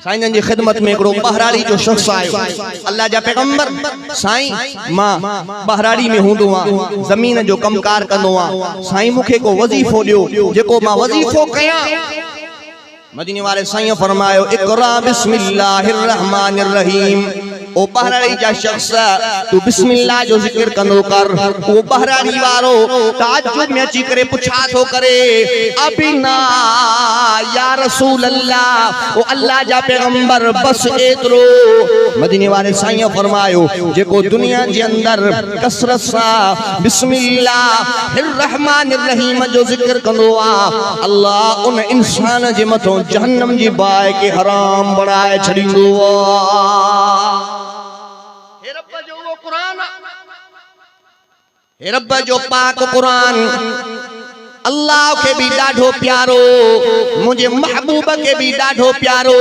साईं जी खिदमत में एकड़ो बहराड़ी जो शख्स आयो। अल्लाह जा पैगंबर साईं मां बहराड़ी में हूंदो आ, जमीन जो कमकार कंदो आ। साईं मुखे को वजीफो दियो जेको मां वजीफो कयां। मदीने वाले साईं फरमायो इकरा बिस्मिल्लाहिर रहमानिर रहीम। ओ बहराड़ी जा शख्स तू बिस्मिल्लाह जो जिक्र कंदो कर। ओ बहराड़ी वारो ताज्जुब में अची करे पुछा थो करे अबिना या रसूल अल्लाह, ओ अल्लाह जा पैगंबर बस एतरो। मदीने वाले साईं फरमायो जेको दुनिया जे अंदर कसरत सा बिस्मिल्लाहिर रहमानिर रहीम जो जिक्र कंदो आ, अल्लाह उन इंसान जे मथो जहन्नम जी बाय के हराम बनाए छड़ींदो आ। हे रब जो वो कुरान, हे रब जो पाक कुरान अल्लाह के भी डाढो प्यारो, मुझे महबूब के भी डाढो प्यारो।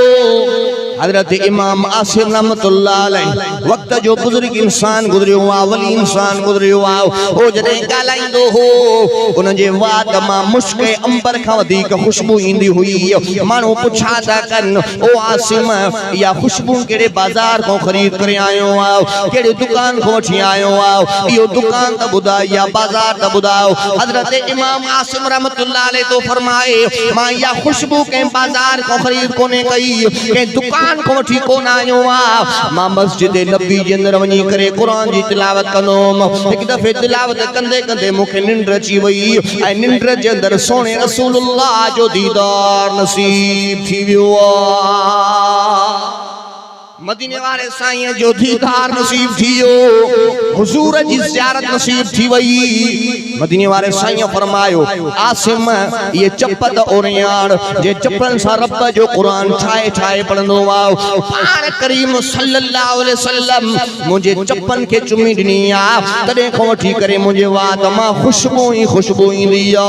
हजरत इमाम आसिम रहमतुल्लाह अलैहि वक्त जो बुजुर्ग इंसान गुजरियो आ, वली इंसान गुजरियो आ, ओ जदे गालाइंदो हो उन जे वाद मां मुश्क अंबर खां वधीक खुशबू ईंदी हुई। मानो पुछा था कन ओ आसिम या खुशबू केड़े बाजार को खरीद करे आयो आ, केड़े दुकान को वठी आयो आ, यो दुकान त बुधा या बाजार त बुधाओ। हजरत इमाम आसिम रहमतुल्लाह अलैहि तो फरमाए मां या खुशबू के बाजार को खरीद कोने कई, के दुकान को वठी कोन आयो आ। मां मस्जिद नबी जे अंदर वनी करे कुरान जी तिलावत कनोम। एक दफे तिलावत कंदे कंदे मुखे निंद्र अची वई ऐं निंद्र जे अंदर सोने रसूलुल्लाह जो दीदार नसीब थी वियो आ। मदीने वाले साईं जो दीदार नसीब थियो, हुजूर जी ज़ियारत नसीब थी वई। मदीने वाले साईं फरमायो आसिम ये चप्पल ओरियाण जे चप्पल सा रब जो कुरान ठाए ठाए पढ़ंदो आ। पाण करीम सल्लल्लाहु अलैहि वसल्लम मुझे चप्पल के चुमी दिनी आ, तडे को वठी करे मुझे वात मां खुशबू ही खुशबू ईंदी आ।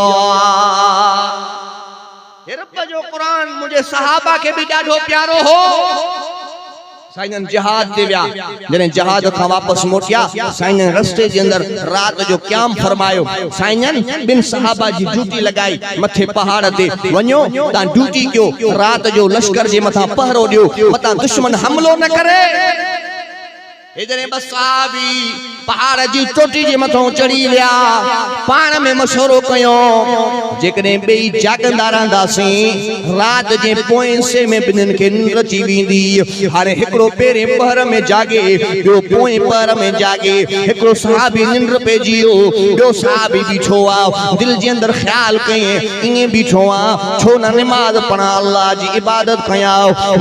हे रब जो कुरान मुझे सहाबा के भी डाढो प्यारो हो। साईं जहाद ते विया, जने जहाद खां वापस मोटिया साईं रस्ते जे अंदर रात जो क्याम फरमायो। साईं बिन सहाबा जी ड्यूटी लगाई मथे पहाड़ ते वञो ता ड्यूटी कयो, रात जो लश्कर जे मथा पहरो दियो मता दुश्मन हमलो न करे। इधर बस सहाबी पहाड़ जी चोटी जे मथो चढ़ी विया, पाण में मशवरो कयो जेकॾहिं बेई जागंदा रहंदासीं रात जे पोएं से में बिन्हिनि खे निंड अची वेंदी। हाणे हिकिड़ो पहिरें पहर में जागे, ॿियो पोएं पहर में जागे। हिकिड़ो सहाबी निंड पइजी वियो, ॿियो सहाबी बीठो आ, दिल जे अंदर ख़्याल कयईं ईअं बीठो आ छो न निमाज़ पढ़ा अल्लाह जी इबादत कयां।